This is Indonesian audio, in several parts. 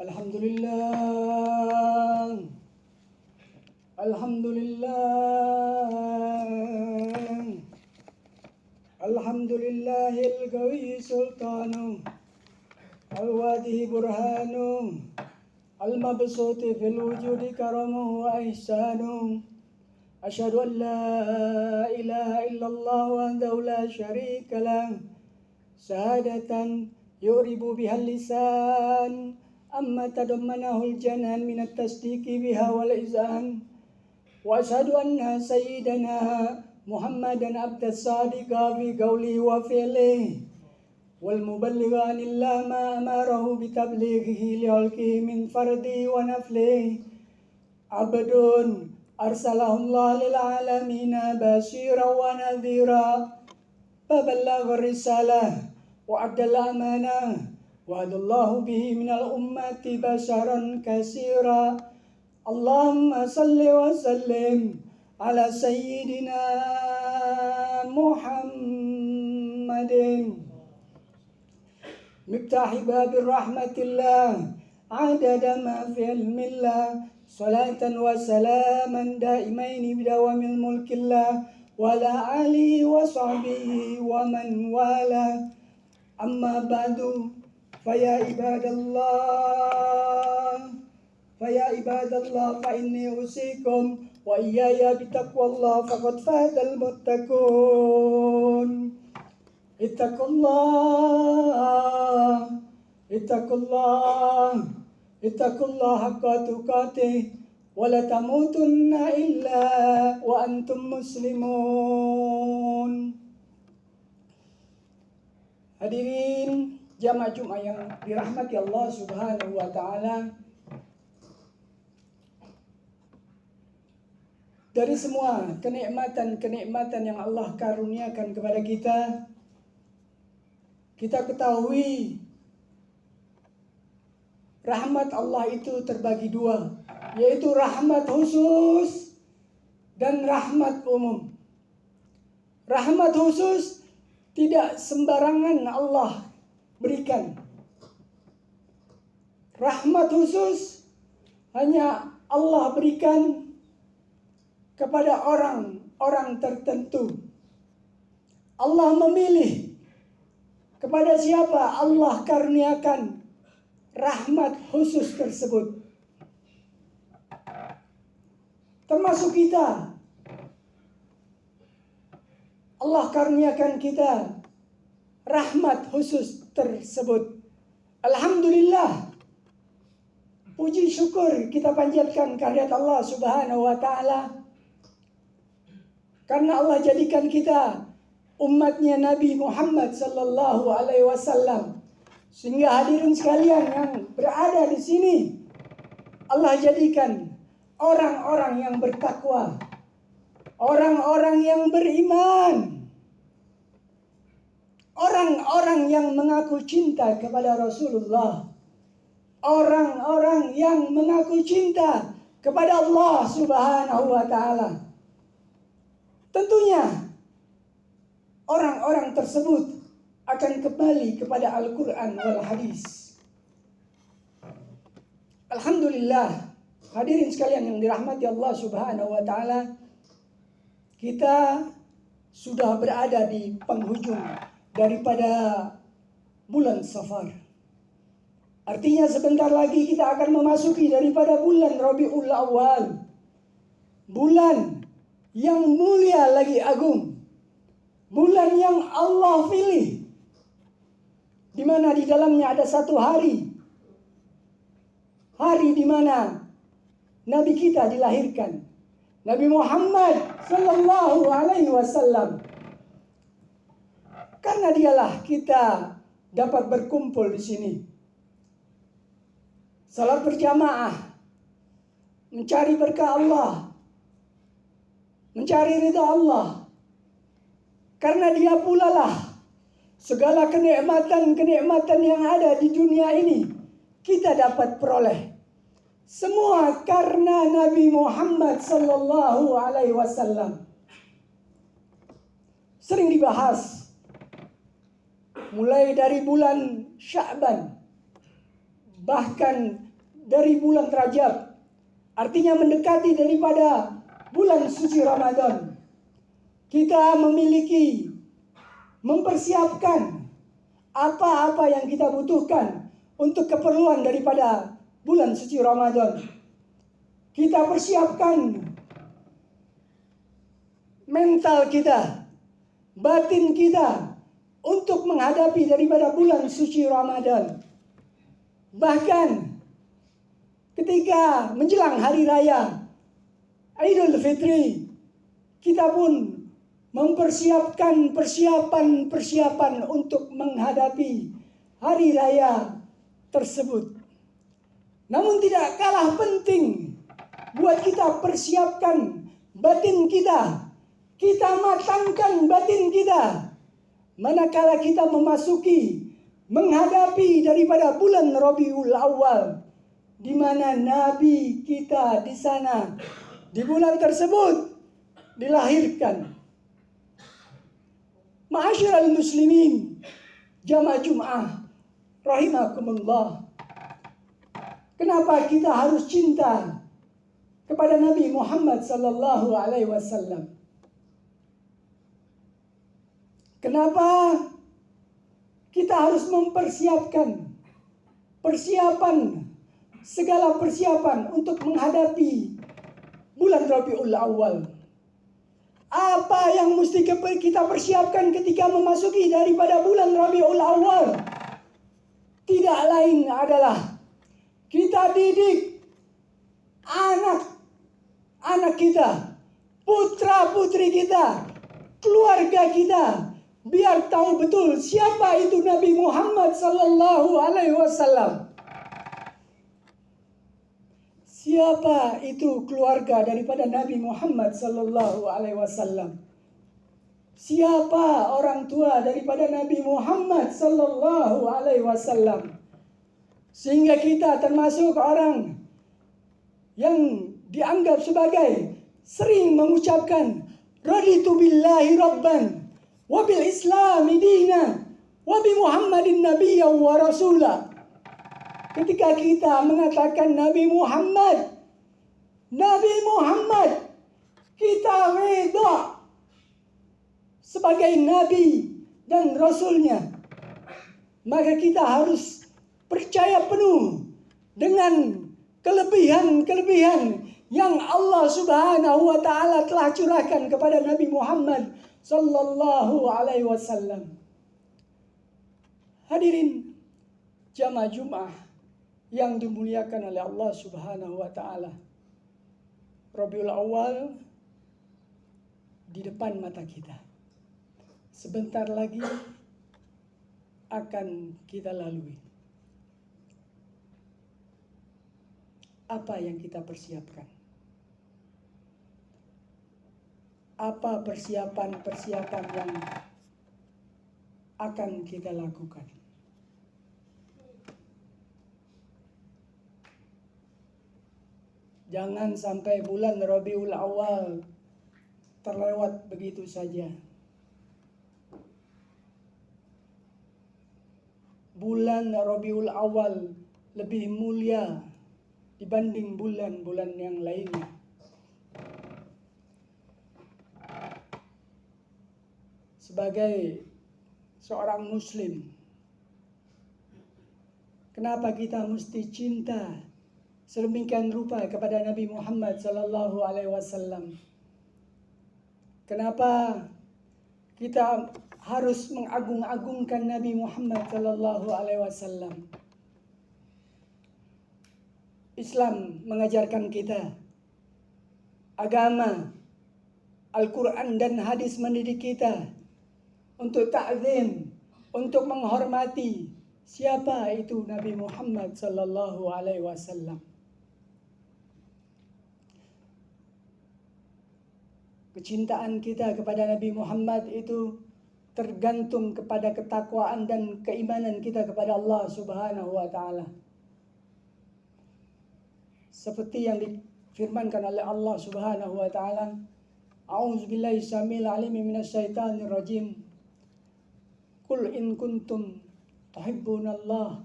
Alhamdulillah, Alhamdulillah, Alhamdulillahil qawi sultanu, al-wadihi burhanu, al-mabsuti fil wujudi karamuhu wa ihsanu. Asyhadu an la ilaha illallah wahdahu la syarika lah, syahadatan yuribu bihal lisan. أما تضمنه الجنان من التصديق بها والإذعان وأشهد أن سيدنا محمدا عبد الصادق في قوله وفعله والمبلغ عن الله ما أمره بتبليغه لخلقه من فرده ونفله عبد أرسله الله للعالمين بشيرا ونذيرا فبلغ الرسالة وأدى الأمانة وعد الله به من الأمة بشرا كثيرا. اللهم صل وسلم على سيدنا محمد مفتاح باب رحمة الله عدد ما في علم الله صلاة وسلاما دائمين بدوام الملك الله وعلى آله وصحبه ومن والاه. أما بعد فيا عباد الله فإني أوصيكم وإياي بتقوى الله فقد فاز المتقون. اتقوا الله حق تقاته ولا تموتن إلا وأنتم مسلمون. Hadirin jamaah Jumat yang dirahmati Allah Subhanahu wa taala. Dari semua kenikmatan yang Allah karuniakan kepada kita, kita ketahui rahmat Allah itu terbagi dua, yaitu rahmat khusus dan rahmat umum. Rahmat khusus tidak sembarangan Allah berikan. Rahmat khusus hanya Allah berikan kepada orang-orang tertentu. Allah memilih kepada siapa Allah karuniakan rahmat khusus tersebut. Termasuk kita. Allah karuniakan kita rahmat khusus tersebut. Alhamdulillah. Puji syukur kita panjatkan kehadirat Allah Subhanahu wa taala. Karena Allah jadikan kita umatnya Nabi Muhammad sallallahu alaihi wasallam. Sehingga hadirin sekalian yang berada di sini, Allah jadikan orang-orang yang bertakwa, orang-orang yang beriman, orang-orang yang mengaku cinta kepada Rasulullah, orang-orang yang mengaku cinta kepada Allah Subhanahu wa taala. Tentunya orang-orang tersebut akan kembali kepada Al-Quran wal Hadis. Alhamdulillah, hadirin sekalian yang dirahmati Allah Subhanahu wa taala, kita sudah berada di penghujung daripada bulan Safar. Artinya sebentar lagi kita akan memasuki daripada bulan Rabiul Awal. Bulan yang mulia lagi agung. Bulan yang Allah pilih. Di mana di dalamnya ada satu hari. Hari di mana Nabi kita dilahirkan. Nabi Muhammad sallallahu alaihi wasallam. Karena dialah kita dapat berkumpul di sini. Salat berjamaah, mencari berkah Allah, mencari ridha Allah. Karena Dia pula lah segala kenikmatan-kenikmatan yang ada di dunia ini kita dapat peroleh. Semua karena Nabi Muhammad sallallahu alaihi wasallam. Sering dibahas mulai dari bulan Sya'ban, bahkan dari bulan Rajab, artinya mendekati daripada bulan suci Ramadan. Kita mempersiapkan apa-apa yang kita butuhkan untuk keperluan daripada bulan suci Ramadan. Kita persiapkan mental kita, batin kita untuk menghadapi daripada bulan suci Ramadan. Bahkan ketika menjelang hari raya Idul Fitri, kita pun mempersiapkan persiapan untuk menghadapi hari raya tersebut. Namun tidak kalah penting buat kita persiapkan batin kita. Kita matangkan batin kita manakala kita menghadapi daripada bulan Rabiul Awal, di mana Nabi kita di sana di bulan tersebut dilahirkan. Ma'asyiral muslimin, jamaah Jum'ah rahimakumullah. Kenapa kita harus cinta kepada Nabi Muhammad sallallahu alaihi wasallam? Kenapa kita harus mempersiapkan segala persiapan untuk menghadapi bulan Rabiul Awal? Apa yang mesti kita persiapkan ketika memasuki daripada bulan Rabiul Awal? Tidak lain adalah kita didik anak kita, putra-putri kita, keluarga kita, biar tahu betul siapa itu Nabi Muhammad sallallahu alaihi wasallam. Siapa itu keluarga daripada Nabi Muhammad sallallahu alaihi wasallam? Siapa orang tua daripada Nabi Muhammad sallallahu alaihi wasallam? Sehingga kita termasuk orang yang dianggap sebagai sering mengucapkan raditu billahi rabban wa bil islami dinan wa bi Muhammadin nabiyyan wa rasula. Ketika kita mengatakan Nabi Muhammad, kita reda sebagai Nabi dan Rasulnya, maka kita harus percaya penuh dengan kelebihan-kelebihan yang Allah Subhanahu wa taala telah curahkan kepada Nabi Muhammad sallallahu alaihi wasallam. Hadirin jamaah Jumat yang dimuliakan oleh Allah Subhanahu wa taala. Rabiul Awal di depan mata kita. Sebentar lagi akan kita lalui. Apa yang kita persiapkan? Apa persiapan-persiapan yang akan kita lakukan? Jangan sampai bulan Rabiul Awal terlewat begitu saja. Bulan Rabiul Awal lebih mulia dibanding bulan-bulan yang lainnya. Sebagai seorang muslim, kenapa kita mesti cinta sedemikian rupa kepada Nabi Muhammad sallallahu alaihi wasallam? Kenapa kita harus mengagung-agungkan Nabi Muhammad sallallahu alaihi wasallam? Islam mengajarkan kita, agama, Al-Quran dan hadis mendidik kita untuk ta'zim, untuk menghormati siapa itu Nabi Muhammad sallallahu alaihi wasallam. Kecintaan kita kepada Nabi Muhammad itu tergantung kepada ketakwaan dan keimanan kita kepada Allah Subhanahu wa taala. Seperti yang difirmankan oleh Allah Subhanahu wa taala, A'udzubillahi samil alim minasyaitonir rajim. Qul in kuntum tuhibbunallah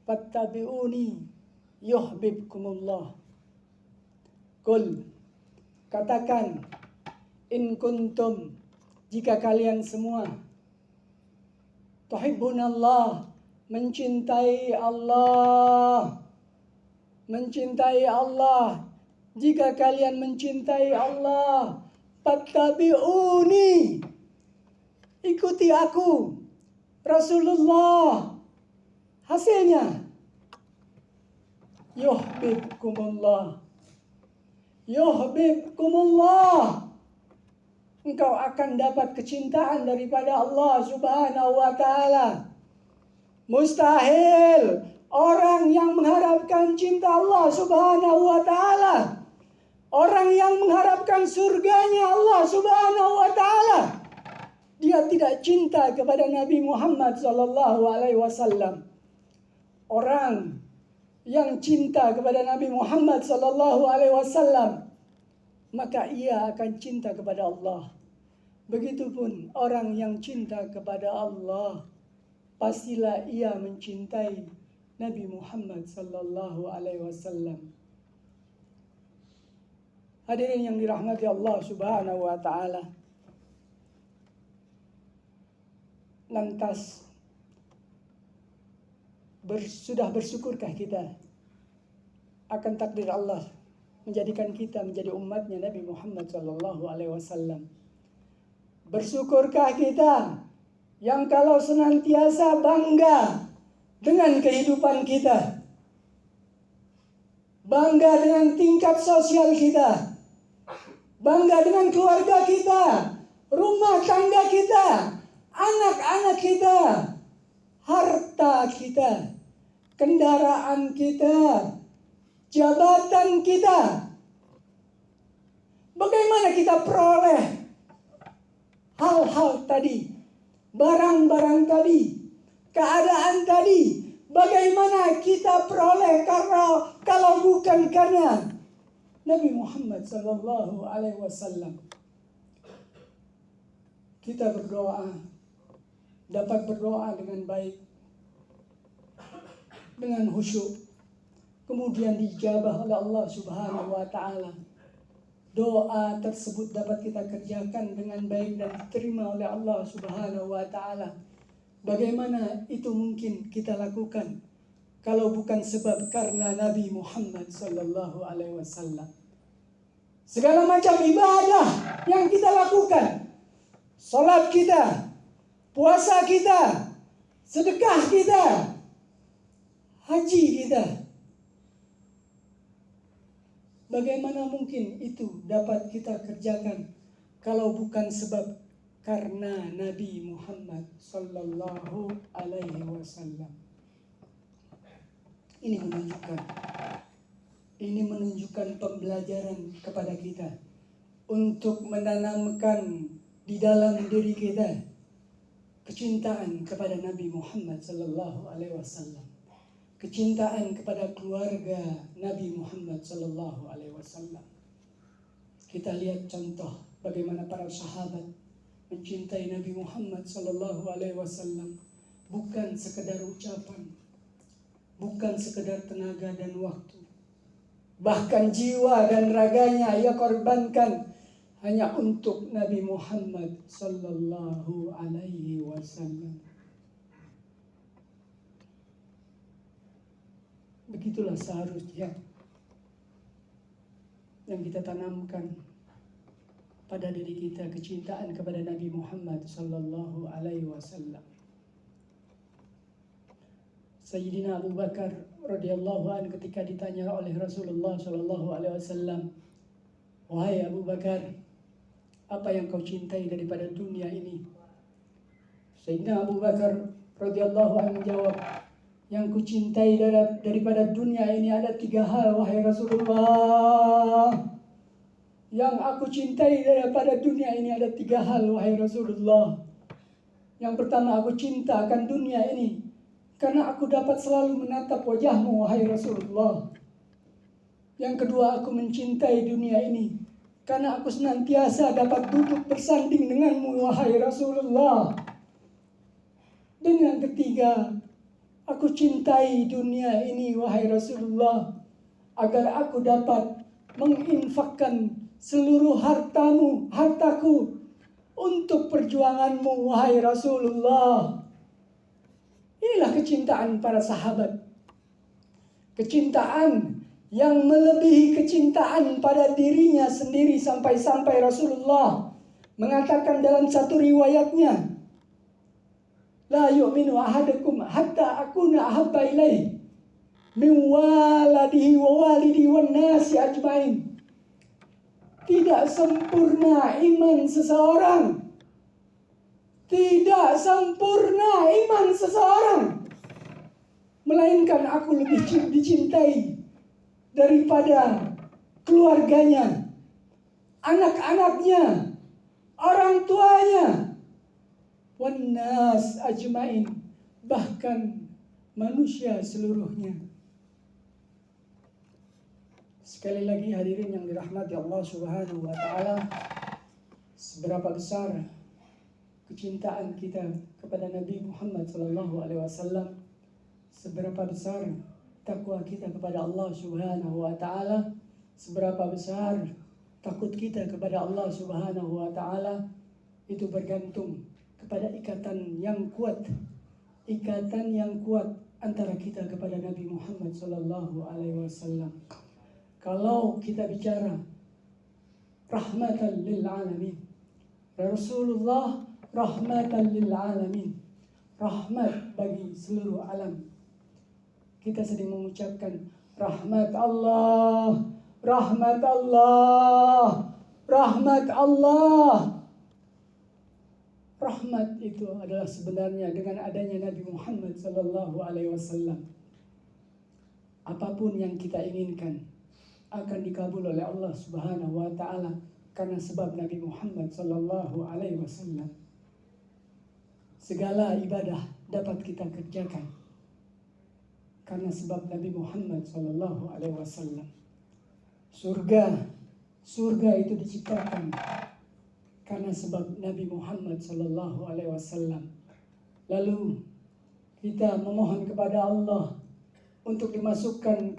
fattabi'uni yuhibbukumullah. Qul, katakan, in kuntum, jika kalian semua tuhibbunallah, mencintai Allah, jika kalian mencintai Allah, fattabi'uni, ikuti aku, Rasulullah. Hasilnya yuhibbukumullah. Engkau akan dapat kecintaan daripada Allah Subhanahu wa taala. Mustahil orang yang mengharapkan cinta Allah Subhanahu wa taala, orang yang mengharapkan surganya Allah Subhanahu wa taala, dia tidak cinta kepada Nabi Muhammad sallallahu alaihi wasallam. Orang yang cinta kepada Nabi Muhammad sallallahu alaihi wasallam, maka ia akan cinta kepada Allah. Begitupun orang yang cinta kepada Allah, pastilah ia mencintai Nabi Muhammad sallallahu alaihi wasallam. Hadirin yang dirahmati Allah Subhanahu wa taala. Lantas sudah bersyukurkah kita akan takdir Allah menjadikan kita menjadi umatnya Nabi Muhammad sallallahu alaihi wasallam? Bersyukurkah kita yang kalau senantiasa bangga dengan kehidupan kita, bangga dengan tingkat sosial kita, bangga dengan keluarga kita, rumah tangga kita, anak-anak kita, harta kita, kendaraan kita, jabatan kita. Bagaimana kita peroleh hal-hal tadi, barang-barang tadi, keadaan tadi? Bagaimana kita peroleh kalau bukan karena Nabi Muhammad sallallahu alaihi wasallam? Kita berdoa, dapat berdoa dengan baik, dengan khusyuk, kemudian dijabah oleh Allah Subhanahu wa taala. Doa tersebut dapat kita kerjakan dengan baik dan diterima oleh Allah Subhanahu wa taala. Bagaimana itu mungkin kita lakukan kalau bukan sebab karena Nabi Muhammad sallallahu alaihi wasallam? Segala macam ibadah yang kita lakukan, salat kita, puasa kita, sedekah kita, haji kita, bagaimana mungkin itu dapat kita kerjakan kalau bukan sebab karena Nabi Muhammad sallallahu alaihi wasallam? Ini menunjukkan pembelajaran kepada kita untuk menanamkan di dalam diri kita kecintaan kepada Nabi Muhammad sallallahu alaihi wasallam, kecintaan kepada keluarga Nabi Muhammad sallallahu alaihi wasallam. Kita lihat contoh bagaimana para sahabat mencintai Nabi Muhammad sallallahu alaihi wasallam, bukan sekedar ucapan, bukan sekedar tenaga dan waktu, bahkan jiwa dan raganya ia korbankan hanya untuk Nabi Muhammad sallallahu alaihi wasallam. Begitulah seharusnya yang kita tanamkan pada diri kita, kecintaan kepada Nabi Muhammad sallallahu alaihi wasallam. Sayyidina Abu Bakar radhiyallahu anhu ketika ditanya oleh Rasulullah sallallahu alaihi wasallam, "Wahai Abu Bakar, apa yang kau cintai daripada dunia ini?" Sayyidina Abu Bakar radhiyallahu anhu menjawab, yang kucintai daripada dunia ini ada 3 hal, wahai Rasulullah. Yang aku cintai daripada dunia ini ada 3 hal, wahai Rasulullah. Yang pertama, aku cinta akan dunia ini karena aku dapat selalu menatap wajahmu, wahai Rasulullah. Yang kedua, aku mencintai dunia ini karena aku senantiasa dapat duduk bersanding denganmu, wahai Rasulullah. Dan yang ketiga, aku cintai dunia ini, wahai Rasulullah, agar aku dapat menginfakkan seluruh hartaku untuk perjuanganmu, wahai Rasulullah. Inilah kecintaan para sahabat. Kecintaan yang melebihi kecintaan pada dirinya sendiri, sampai-sampai Rasulullah mengatakan dalam satu riwayatnya, la yu'minu ahadukum hatta akuna ahabba ilaihi min waladihi wa walidihi wan nasi ajmain. Tidak sempurna iman seseorang. Tidak sempurna iman seseorang, melainkan aku lebih dicintai daripada keluarganya, anak-anaknya, orang tuanya, wan nas ajmain, bahkan manusia seluruhnya. Sekali lagi hadirin yang dirahmati Allah Subhanahu wa taala, seberapa besar kecintaan kita kepada Nabi Muhammad sallallahu alaihi wasallam, seberapa besar takwa kita kepada Allah Subhanahu wa taala, seberapa besar takut kita kepada Allah Subhanahu wa taala, itu bergantung kepada ikatan yang kuat antara kita kepada Nabi Muhammad sallallahu alaihi wasallam. Kalau kita bicara rahmatan lil alamin, Rasulullah rahmatan lil alamin, rahmat bagi seluruh alam. Kita sedang mengucapkan rahmat Allah, rahmat Allah, rahmat Allah. Rahmat itu adalah sebenarnya dengan adanya Nabi Muhammad sallallahu alaihi wasallam, apapun yang kita inginkan akan dikabul oleh Allah Subhanahu wa taala karena sebab Nabi Muhammad sallallahu alaihi wasallam. Segala ibadah dapat kita kerjakan karena sebab Nabi Muhammad sallallahu alaihi wasallam. Surga itu diciptakan karena sebab Nabi Muhammad sallallahu alaihi wasallam. Lalu kita memohon kepada Allah untuk dimasukkan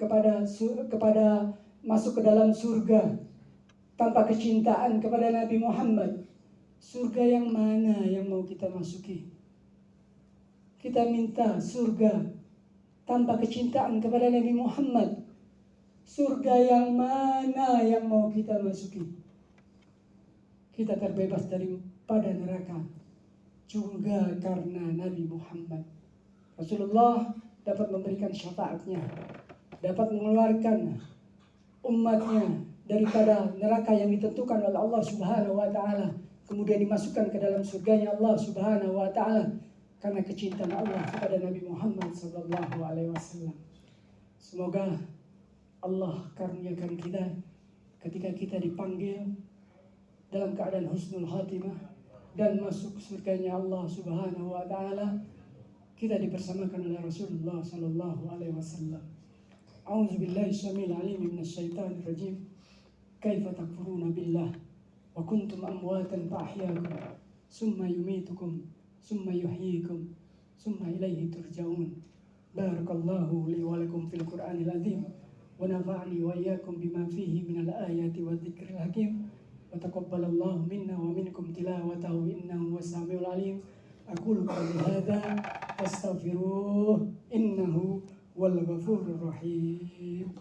masuk ke dalam surga tanpa kecintaan kepada Nabi Muhammad. Surga yang mana yang mau kita masuki? Kita minta surga tanpa kecintaan kepada Nabi Muhammad. Surga yang mana yang mau kita masuki? Kita terbebas daripada neraka juga karena Nabi Muhammad. Rasulullah dapat memberikan syafaatnya, dapat mengeluarkan umatnya daripada neraka yang ditentukan oleh Allah Subhanahu wa taala, kemudian dimasukkan ke dalam surganya Allah Subhanahu wa taala karena kecintaan Allah kepada Nabi Muhammad sallallahu alaihi wasallam. Semoga Allah karuniakan kita ketika kita dipanggil dalam keadaan husnul khatimah dan masuk surganya Allah Subhanahu wa taala, kita dipersamakan oleh Rasulullah sallallahu alaihi wasallam. A'udzu billahi syamil alim minasy syaithanir rajim. Kaifa takfuruna billah wa kuntum amwatan fa ahyaakum summa yumitukum summa yuhyikum summa ilaihi turja'un. Barakallahu li wa lakum fil Qur'anil azim wa nafa'ani wa iyyakum bima fihi minal ayati wadh-dhikril hakim wa taqabbalallahu minna wa minkum tilawatahu innahu was-sami'ul alim. Aqulu qawli hadza astaghfiruh innahu wal ghafurur rahim.